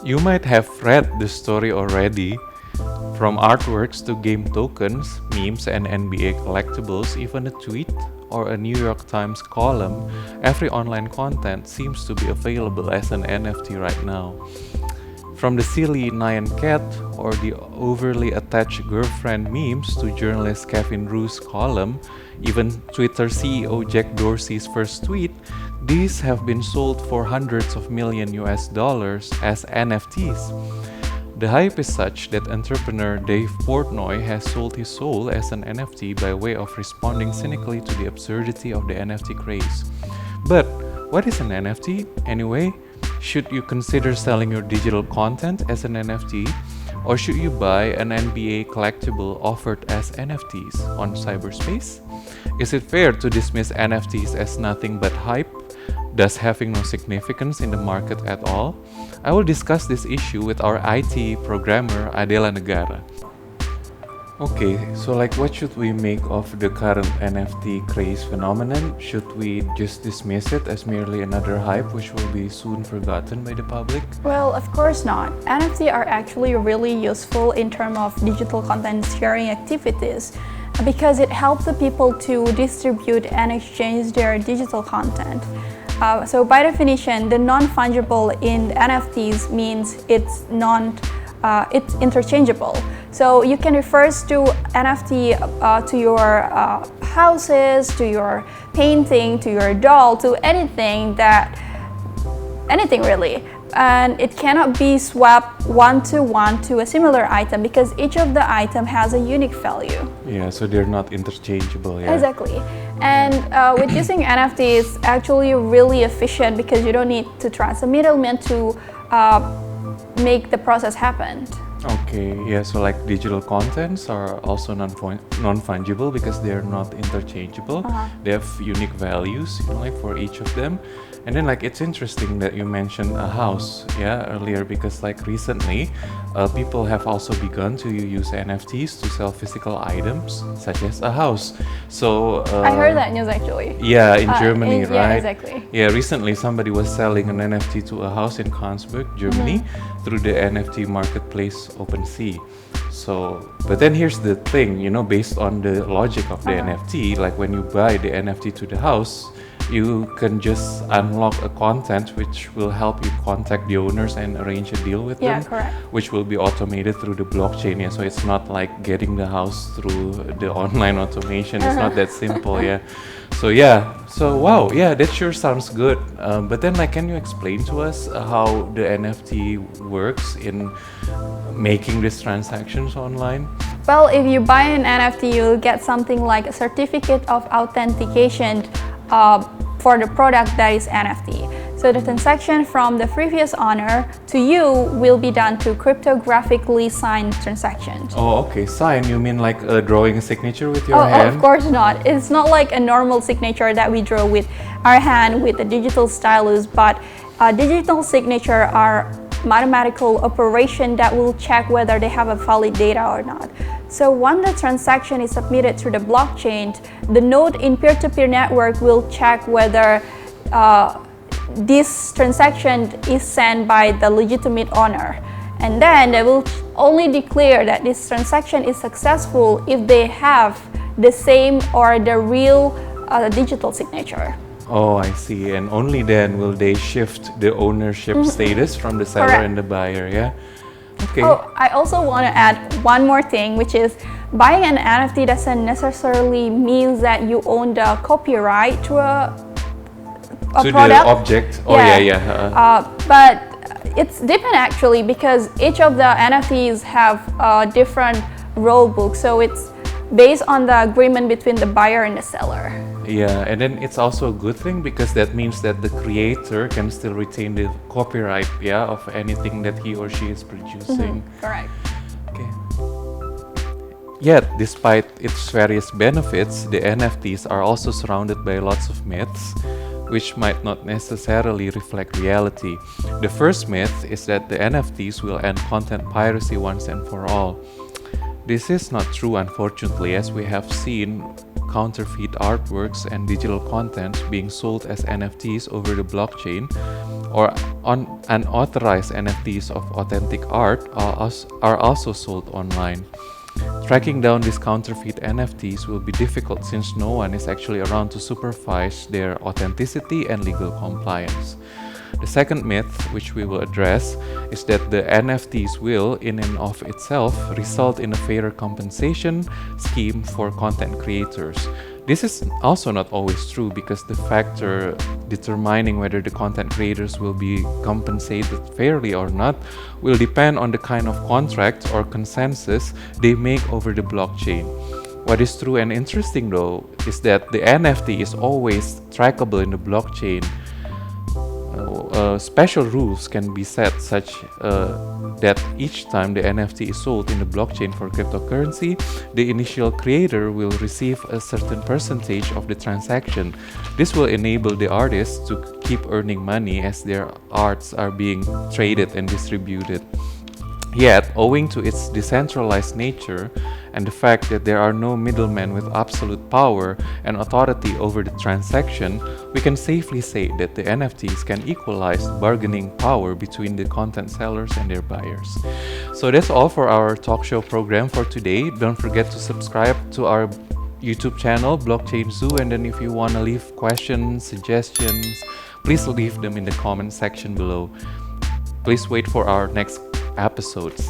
You might have read the story already. From artworks to game tokens, memes, and NBA collectibles, even a tweet or a New York Times column, every online content seems to be available as an NFT right now. From the silly Nyan cat or the overly attached girlfriend memes to journalist Kevin Rue's column, even Twitter CEO Jack Dorsey's first tweet, these have been sold for hundreds of million US dollars as NFTs. The hype is such that entrepreneur Dave Portnoy has sold his soul as an NFT by way of responding cynically to the absurdity of the NFT craze. But what is an NFT anyway? Should you consider selling your digital content as an NFT? Or should you buy an NBA collectible offered as NFTs on cyberspace? Is it fair to dismiss NFTs as nothing but hype, thus having no significance in the market at all? I will discuss this issue with our IT programmer Adela Negara. Okay, so what should we make of the current NFT craze phenomenon? Should we just dismiss it as merely another hype which will be soon forgotten by the public? Well, of course not. NFT are actually really useful in terms of digital content sharing activities because it helps the people to distribute and exchange their digital content. So by definition, the non-fungible in NFTs means it's interchangeable. So you can refer to NFT to your houses, to your painting, to your doll, to anything really. And it cannot be swapped one-to-one to a similar item because each of the item has a unique value. Yeah, so they're not interchangeable. Yeah. Exactly. And with using NFT, it's actually really efficient because you don't need to trust a middleman to make the process happen. Okay, yeah, so digital contents are also non-fungible because they're not interchangeable. They have unique values, for each of them. And then it's interesting that you mentioned a house, earlier because recently people have also begun to use NFTs to sell physical items such as a house. So I heard that news actually. Yeah, in Germany, right? Yeah, exactly. Yeah, recently somebody was selling an NFT to a house in Karlsburg, Germany, through the NFT marketplace OpenSea. So, but then here's the thing, based on the logic of the NFT, when you buy the NFT to the house, you can just unlock a content which will help you contact the owners and arrange a deal with them, correct. which will be automated through the blockchain. Yeah, so it's not like getting the house through the online automation. It's not that simple. Yeah. So wow, that sure sounds good. But then can you explain to us how the NFT works in making these transactions online? Well, if you buy an NFT, you'll get something like a certificate of authentication for the product that is NFT. So the transaction from the previous owner to you will be done through cryptographically signed transactions. Oh, okay. Sign, you mean drawing a signature with your hand? Oh, of course not. It's not like a normal signature that we draw with our hand with a digital stylus, but digital signature are mathematical operation that will check whether they have a valid data or not. So when the transaction is submitted through the blockchain, the node in peer-to-peer network will check whether this transaction is sent by the legitimate owner. And then they will only declare that this transaction is successful if they have the same or the real digital signature. Oh, I see. And only then will they shift the ownership status from the seller Correct. and the buyer, yeah? Okay. Oh, I also want to add one more thing, which is buying an NFT doesn't necessarily mean that you own the copyright to a to product. the object. Oh, yeah. But it's different actually because each of the NFTs have a different rule book. So it's based on the agreement between the buyer and the seller. Yeah, and then it's also a good thing because that means that the creator can still retain the copyright, of anything that he or she is producing. Correct. Okay. Yet, despite its various benefits, the NFTs are also surrounded by lots of myths, which might not necessarily reflect reality. The first myth is that the NFTs will end content piracy once and for all. This is not true, unfortunately, as we have seen counterfeit artworks and digital content being sold as NFTs over the blockchain or unauthorized NFTs of authentic art are also sold online. Tracking down these counterfeit NFTs will be difficult since no one is actually around to supervise their authenticity and legal compliance. The second myth, which we will address, is that the NFTs will, in and of itself, result in a fairer compensation scheme for content creators. This is also not always true because the factor determining whether the content creators will be compensated fairly or not will depend on the kind of contract or consensus they make over the blockchain. What is true and interesting though is that the NFT is always trackable in the blockchain. Special rules can be set such that each time the NFT is sold in the blockchain for cryptocurrency, the initial creator will receive a certain percentage of the transaction. This will enable the artists to keep earning money as their arts are being traded and distributed. Yet, owing to its decentralized nature and the fact that there are no middlemen with absolute power and authority over the transaction, we can safely say that the NFTs can equalize bargaining power between the content sellers and their buyers. So that's all for our talk show program for today. Don't forget to subscribe to our YouTube channel, Blockchain Zoo, and then if you want to leave questions, suggestions, please leave them in the comment section below. Please wait for our next episodes.